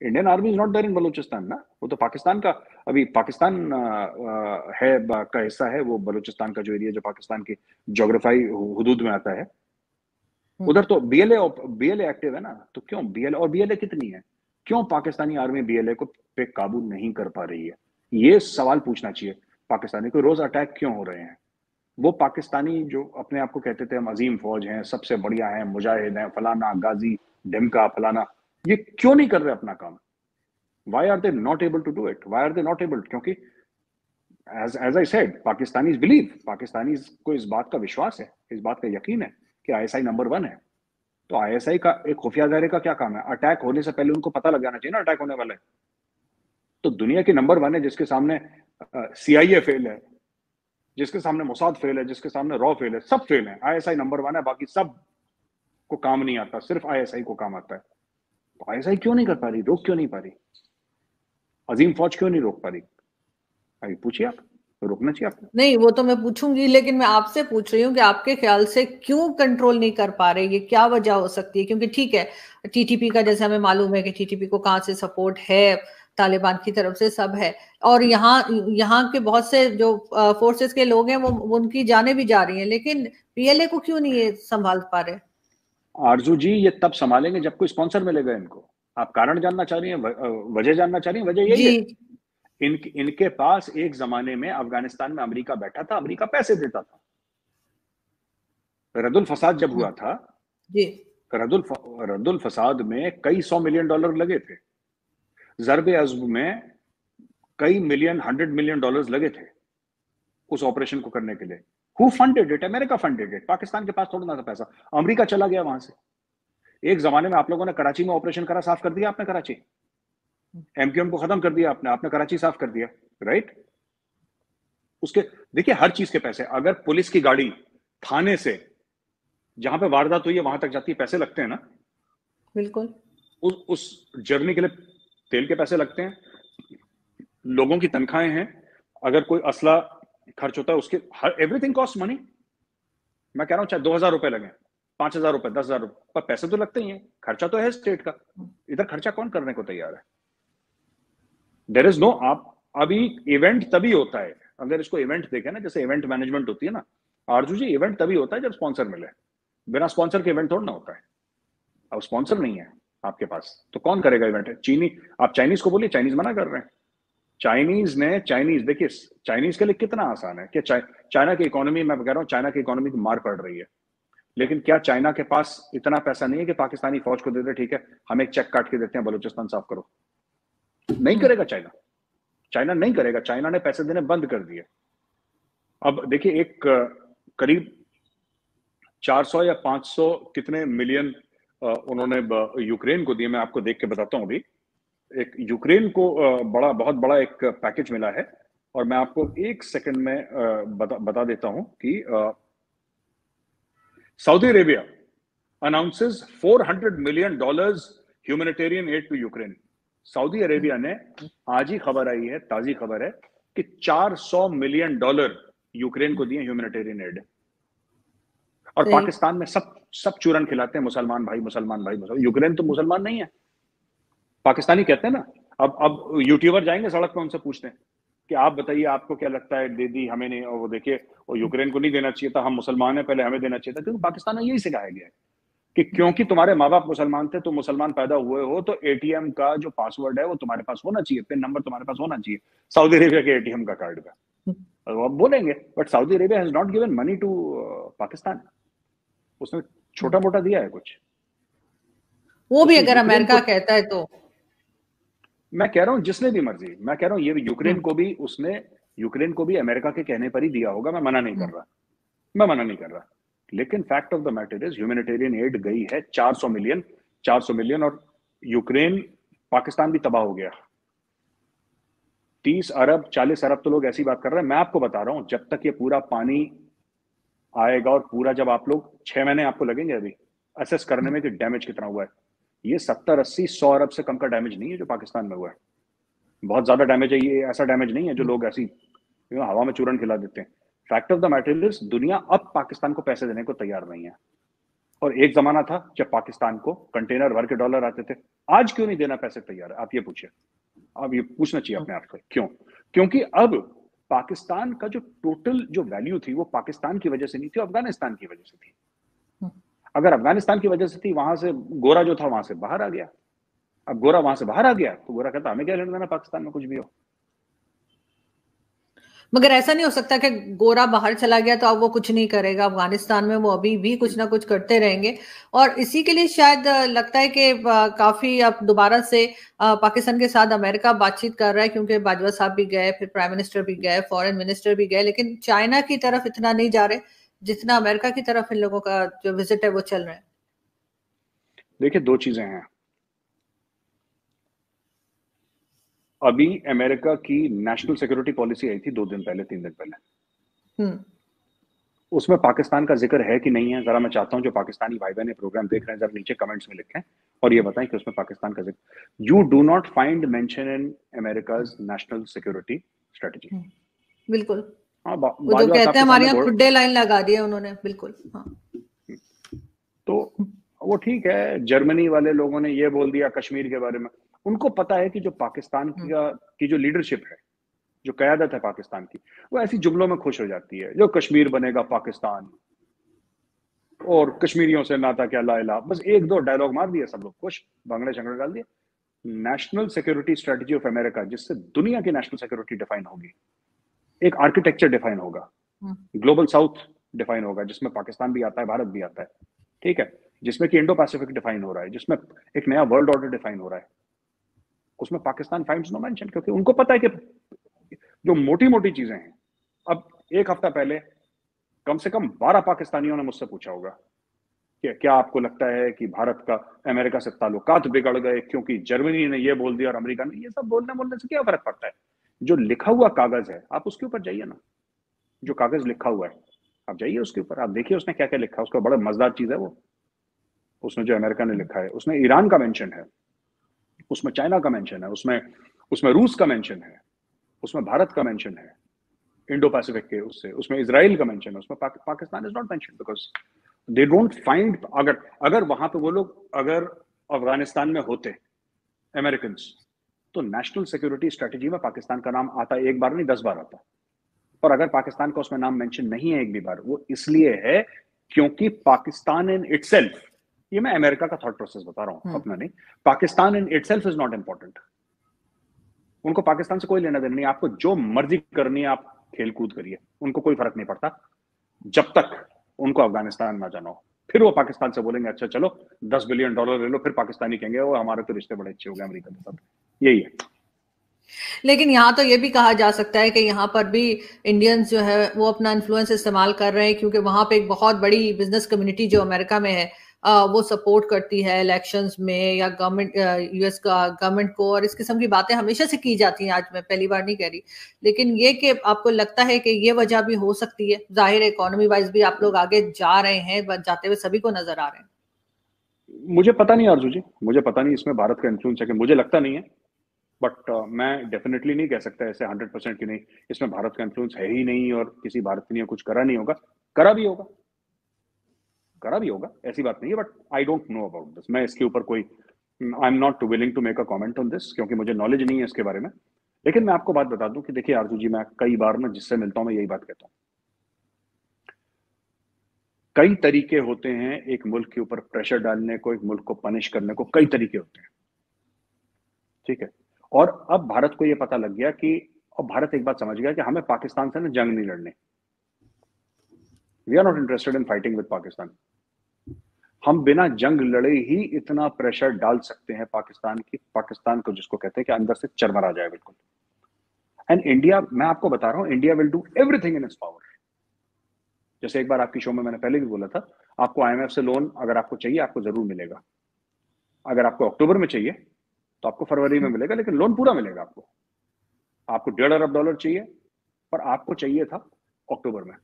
Indian army is not there in Balochistan ना, वो तो पाकिस्तान का, अभी पाकिस्तान का हिस्सा है वो, बलूचिस्तान का जो एरिया जो पाकिस्तान की जोग्राफाई हुदूद में आता है, उधर तो बीएलए एक्टिव है ना। तो क्यों बीएलए, और बीएलए कितनी है, क्यों पाकिस्तानी आर्मी बीएलए को पे काबू नहीं कर पा रही है, ये सवाल पूछना चाहिए। पाकिस्तानी को रोज अटैक क्यों हो रहे हैं? वो पाकिस्तानी जो अपने आप को कहते थे हम अजीम फौज हैं, सबसे बढ़िया हैं, मुजाहिद हैं, फलाना गाजी ढिमका फलाना, ये क्यों नहीं कर रहे अपना काम? Why are they not able to do it? Why are they not able? क्योंकि as I said, Pakistanis believe, Pakistanis को इस बात का विश्वास है, इस बात का यकीन है कि आईएसआई नंबर 1 है। तो आईएसआई का एक खुफिया इदारे का क्या काम है? अटैक होने से पहले उनको पता लग जाना चाहिए ना अटैक होने वाला है। तो दुनिया की नंबर 1 है, जिसके सामने सीआईए फेल है, जिसके सामने मोसाद फेल है, जिसके सामने रॉ फेल है, सब फेल है, आईएसआई नंबर 1 है, बाकी सब को काम नहीं आता, सिर्फ आईएसआई को काम आता है। तो आईएसआई क्यों नहीं कर पा रही, रोक क्यों नहीं पा रही? अजीम फौज क्यों नहीं रोक पा रही? अभी पूछिए आप, तो रोकना चाहिए आपको। नहीं, वो तो मैं पूछूंगी, लेकिन मैं आपसे पूछ रही हूँ कि आपके ख्याल से क्यों कंट्रोल नहीं कर पा रहे, ये क्या वजह हो सकती है? क्योंकि ठीक है, टीटीपी का जैसे हमें मालूम है कि टीटीपी को कहाँ से सपोर्ट है, तालिबान की तरफ से सब है, और यहाँ यहाँ के बहुत से जो फोर्सेस के लोग हैं वो उनकी जाने भी जा रही हैं, लेकिन पीएलए को क्यों नहीं ये संभाल पा रहे? आरजू जी, ये तब संभालेंगे जब कोई स्पॉन्सर मिलेगा इनको। आप कारण जानना चाह रही हैं, वजह जानना चाह रही हैं? वजह यही जी है, इनके पास एक जमाने में अफगानिस्तान में अमेरिका बैठा था, अमेरिका पैसे देता था। रद्दुल फसाद जब हुआ था, जी रद्दुल फसाद में कई $100 मिलियन लगे थे, ज़रबे अज़्ब में कई मिलियन, $100 मिलियन लगे थे उस ऑपरेशन को करने के लिए। Who funded it? America funded it. Pakistan के पास थोड़ा ना था पैसा, अमेरिका चला गया वहां से। एक जमाने में आप लोगों ने कराची में ऑपरेशन करा, साफ कर दिया आपने कराची, एमक्यूएम को खत्म कर दिया आपने, आपने कराची साफ कर दिया, राइट? उसके देखिए हर चीज के पैसे, अगर पुलिस की गाड़ी थाने से जहां पे वारदात हुई है वहां तक जाती है, पैसे लगते हैं ना। बिल्कुल। उस जर्नी के लिए तेल के पैसे लगते हैं, लोगों की तनख्वाहें हैं, अगर कोई असला खर्च होता है उसके, हर एवरीथिंग कॉस्ट मनी। मैं कह रहा हूं चाहे $2,000 लगे, $5,000, $10,000, पर पैसे तो लगते ही हैं, खर्चा तो है स्टेट का। इधर खर्चा कौन करने को तैयार है? देयर इज नो, आप अभी इवेंट तभी होता है, अगर इसको इवेंट देखें ना, जैसे इवेंट मैनेजमेंट होती है ना आरजू जी, इवेंट तभी होता है जब स्पॉन्सर मिले, बिना स्पॉन्सर के इवेंट थोड़ा ना होता है। अब स्पॉन्सर नहीं है आपके पास तो कौन करेगा इवेंट? चीनी, आप चाइनीज को बोलिए, चाइनीज मना कर रहे हैं। चाइनीज देखिए, चाइनीज के लिए कितना आसान है कि चाइना की इकोनॉमी, मैं कह रहा हूं चाइना की इकोनॉमी को मार पड़ रही है, लेकिन क्या चाइना के पास इतना पैसा नहीं है कि पाकिस्तानी फौज को दे दे, ठीक है हम एक चेक काट के देते हैं, बलूचिस्तान साफ करो? नहीं करेगा चाइना, चाइना नहीं करेगा, चाइना ने पैसे देने बंद कर दिए। अब देखिए, एक करीब 400 या 500 कितने मिलियन उन्होंने यूक्रेन को दिए, मैं आपको देख के बताता हूं अभी। एक यूक्रेन को बहुत बड़ा एक पैकेज मिला है, और मैं आपको एक सेकंड में बता देता हूं कि Saudi Arabia announces $400 million humanitarian aid to Ukraine. Saudi Arabia ने, आज ही खबर आई है, ताजी खबर है कि $400 मिलियन यूक्रेन को दिए ह्यूमैनिटेरियन एड। और पाकिस्तान में सब चूरन खिलाते हैं, मुसलमान भाई, मुसलमान भाई, मुसलमान। यूक्रेन तो मुसलमान नहीं है, पाकिस्तानी कहते हैं ना। अब यूट्यूबर जाएंगे सड़क पे, उनसे पूछते हैं कि आप बताइए आपको क्या लगता है, दे दी हमें नहीं, और वो देखिए, और यूक्रेन को नहीं देना चाहिए था, हम मुसलमान हैं, पहले हमें देना चाहिए था। क्योंकि पाकिस्तान में यही सिखाया गया है कि क्योंकि तुम्हारे माँ बाप मुसलमान थे, तुम मुसलमान पैदा हुए हो, तो एटीएम का जो पासवर्ड है वो तुम्हारे पास होना चाहिए, पिन नंबर तुम्हारे पास होना चाहिए, सऊदी अरेबिया के एटीएम का, कार्ड का। वो आप बोलेंगे, but Saudi Arabia has not given money to Pakistan, उसने छोटा मोटा दिया है कुछ, वो भी अगर अमेरिका कहता है तो। मैं कह रहा हूं जिसने भी मर्जी, मैं कह रहा हूं ये यूक्रेन को भी उसने, यूक्रेन को भी अमेरिका के कहने पर ही दिया होगा, मैं मना नहीं कर रहा, मैं मना नहीं कर रहा, लेकिन fact of the matter is humanitarian add गई है 400 मिलियन, 400 मिलियन, और यूक्रेन, पाकिस्तान भी तबाह हो गया। 30 अरब 40 अरब तो लोग ऐसी बात कर रहे हैं। मैं आपको बता रहा हूं, जब तक ये पूरा पानी आएगा, और पूरा जब आप लोग 6 महीने आपको लगेंगे अभी असेस करने में कि डैमेज कितना हुआ है, ये 70 80 100 अरब से कम का डैमेज नहीं है जो पाकिस्तान में हुआ है। बहुत ज्यादा डैमेज है ये, ऐसा डैमेज नहीं है जो लोग ऐसी हवा में चूरन खिला देते हैं। Fact of the matter is, दुनिया अब पाकिस्तान को पैसे देने को तैयार नहीं है। और एक जमाना था जब पाकिस्तान को कंटेनर भर के डॉलर आते थे। आज क्यों नहीं देना पैसे तैयार है, आप ये पूछिए। अब ये पूछना चाहिए अपने आप से, क्यों? क्योंकि अब पाकिस्तान का जो टोटल जो वैल्यू थी वो पाकिस्तान की वजह से नहीं थी, अफगानिस्तान की वजह से थी। अगर अफगानिस्तान की वजह से थी, वहां से गोरा जो था वहां से बाहर आ गया। अब गोरा वहां से बाहर आ गया तो गोरा कहता हमें क्या लेना देना पाकिस्तान में कुछ भी हो। मगर ऐसा नहीं हो सकता कि गोरा बाहर चला गया तो अब वो कुछ नहीं करेगा, अफगानिस्तान में वो अभी भी कुछ ना कुछ करते रहेंगे। और इसी के लिए शायद लगता है कि काफी अब दोबारा से पाकिस्तान के साथ अमेरिका बातचीत कर रहा है, क्योंकि बाजवा साहब भी गए, फिर प्राइम मिनिस्टर भी गए, फॉरेन मिनिस्टर भी गए, लेकिन चाइना की तरफ इतना नहीं जा रहे जितना अमेरिका की तरफ इन लोगों का जो विजिट है वो चल रहा है। देखिए, दो चीजें हैं। अभी अमेरिका की नेशनल सिक्योरिटी पॉलिसी आई थी 2 दिन पहले, 3 दिन पहले। उसमें पाकिस्तान का जिक्र है कि नहीं है? जरा मैं चाहता हूं जो पाकिस्तानी भाई बहन प्रोग्राम देख रहे हैं, जरा नीचे कमेंट्स में लिखें और ये बताएं कि उसमें पाकिस्तान का जिक्र। You do not find mention in America's national security strategy. बिल्कुल। हाँ, वो जो बाजवा कहते साहब हैं के हमारे सामने यहाँ खुड्डे लाइन लगा दिया उन्होंने, बिल्कुल। हाँ। तो वो ठीक है, जर्मनी वाले लोगों ने ये बोल दिया कश्मीर के बारे में। उनको पता है कि जो पाकिस्तान की जो लीडरशिप है, जो क़यादत है पाकिस्तान की, वो ऐसी जुमलों में खुश हो जाती है, जो कश्मीर बनेगा पाकिस्तान और कश्मीरियों से नाता क्या ला इला, बस एक दो डायलॉग मार दिए, सब लोग खुश, भंगड़े शंगड़े डाल दिए। National security strategy of America, जिससे दुनिया की नेशनल सिक्योरिटी डिफाइन होगी, एक आर्किटेक्चर डिफाइन होगा, ग्लोबल साउथ डिफाइन होगा, जिसमें पाकिस्तान भी आता है, भारत भी आता है, ठीक है, जिसमें कि इंडो पैसिफिक डिफाइन हो रहा है, जिसमें एक नया वर्ल्ड ऑर्डर डिफाइन हो रहा है, उसमें पाकिस्तान फाइंड्स नो मेंशन, क्योंकि उनको पता है कि जो मोटी मोटी चीजें हैं। अब एक हफ्ता पहले कम से कम 12 पाकिस्तानियों ने मुझसे पूछा होगा कि क्या आपको लगता है कि भारत का अमेरिका से ताल्लुकात बिगड़ गए क्योंकि जर्मनी ने ये बोल दिया और अमेरिका ने? ये सब बोलने बोलने से क्या फर्क पड़ता है? जो लिखा हुआ कागज है, आप उसके ऊपर जाइए ना। जो कागज लिखा हुआ है, आप जाइए उसके ऊपर, आप देखिए उसने क्या क्या लिखा है। उसका बड़ा मजेदार चीज है वो, उसने जो अमेरिका ने लिखा है, उसमें ईरान का मेंशन है, उसमें चाइना का मेंशन है, उसमें उसमें रूस का मेंशन है, उसमें भारत का मेंशन है, इंडो पैसिफिक के उससे, उसमें इजराइल का मेंशन है, उसमें Pakistan is not mention because they don't find. अगर अगर वहां पे वो लोग अगर अफगानिस्तान में होते अमेरिकन, तो नेशनल सिक्योरिटी स्ट्रेटजी में पाकिस्तान का नाम आता, एक बार नहीं 10 बार आता। और अगर पाकिस्तान का उसमें नाम मेंशन नहीं है एक भी बार, वो इसलिए है क्योंकि पाकिस्तान इन इटसेल्फ, ये मैं अमेरिका का थॉट प्रोसेस बता रहा हूं, अपना नहीं, Pakistan in itself is not important. उनको पाकिस्तान से कोई लेना देना नहीं। आपको जो मर्जी करनी है आप खेल कूद करिए, उनको कोई फर्क नहीं पड़ता, जब तक उनको अफगानिस्तान ना जाना हो। फिर वो पाकिस्तान से बोलेंगे अच्छा चलो $10 बिलियन ले लो, फिर पाकिस्तानी कहेंगे वो हमारे तो रिश्ते बड़े अच्छे हो गए अमेरिका के साथ। यही है। लेकिन यहाँ तो ये भी कहा जा सकता है कि यहाँ पर भी इंडियंस जो है वो अपना इन्फ्लुएंस इस्तेमाल कर रहे हैं, क्योंकि वहां पे एक बहुत बड़ी बिजनेस कम्युनिटी जो अमेरिका में है वो सपोर्ट करती है इलेक्शंस में या गवर्नमेंट, यूएस का गवर्नमेंट को, और इस किस्म की बातें हमेशा से की जाती हैं, आज मैं पहली बार नहीं कह रही। लेकिन ये कि आपको लगता है कि ये वजह भी हो सकती है? जाहिर है इकोनॉमी वाइज भी आप लोग आगे जा रहे हैं, जाते हुए सभी को नजर आ रहे हैं। मुझे पता नहीं आरजू जी, मुझे पता नहीं इसमें भारत का इन्फ्लुएंस है कि, मुझे लगता नहीं है। बट मैं डेफिनेटली नहीं कह सकता ऐसे 100% की नहीं, इसमें भारत का इन्फ्लुएंस है ही नहीं और किसी भारतीय ने कुछ करा नहीं होगा। करा भी होगा, करा भी होगा, ऐसी बात नहीं है, but I don't know about this. मैं इसके ऊपर कोई, I am not willing to make a comment on this, क्योंकि मुझे नॉलेज नहीं है इसके बारे में। लेकिन मैं आपको बात बता दूं कि देखिए आरजू जी, मैं कई बार ना जिससे मिलता हूं मैं यही बात कहता हूं, कई तरीके होते हैं एक मुल्क के ऊपर प्रेशर डालने को, एक मुल्क को पनिश करने को, कई तरीके होते हैं, ठीक है। और अब भारत को यह पता लग गया कि, अब भारत एक बात समझ गया कि हमें पाकिस्तान से ना जंग नहीं लड़ने। We are not interested in fighting with Pakistan. हम बिना जंग लड़े ही इतना प्रेशर डाल सकते हैं पाकिस्तान को, जिसको कहते हैं कि अंदर से चरमरा जाए बिल्कुल। एंड इंडिया, मैं आपको बता रहा हूं, India will do everything in its power. जैसे एक बार आपकी शो में मैंने पहले भी बोला था, आपको आईएमएफ से लोन अगर आपको चाहिए, आपको जरूर मिलेगा। अगर आपको अक्टूबर में चाहिए तो आपको फरवरी में मिलेगा, लेकिन लोन पूरा मिलेगा आपको। आपको $1.5 अरब चाहिए, पर आपको चाहिए था अक्टूबर में।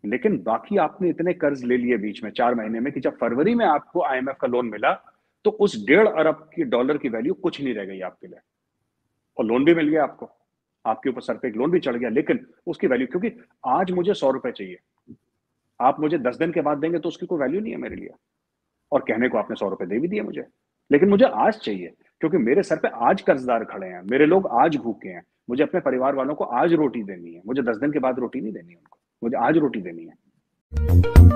लेकिन बाकी आपने इतने कर्ज ले लिए बीच में 4 महीने में कि जब फरवरी में आपको आईएमएफ का लोन मिला तो उस $1.5 अरब की डॉलर की वैल्यू कुछ नहीं रह गई आपके लिए, और लोन भी मिल गया आपको, आपके ऊपर सर पे एक लोन भी चढ़ गया, लेकिन उसकी वैल्यू, क्योंकि आज मुझे $100 चाहिए, आप मुझे 10 दिन के बाद देंगे तो उसकी कोई वैल्यू नहीं है मेरे लिए। और कहने को आपने 100 रुपए दे भी दिए मुझे, लेकिन मुझे आज चाहिए, क्योंकि मेरे सर पे आज कर्जदार खड़े हैं, मेरे लोग आज भूखे हैं, मुझे अपने परिवार वालों को आज रोटी देनी है। मुझे 10 दिन के बाद रोटी नहीं देनी उनको, मुझे आज रोटी देनी है।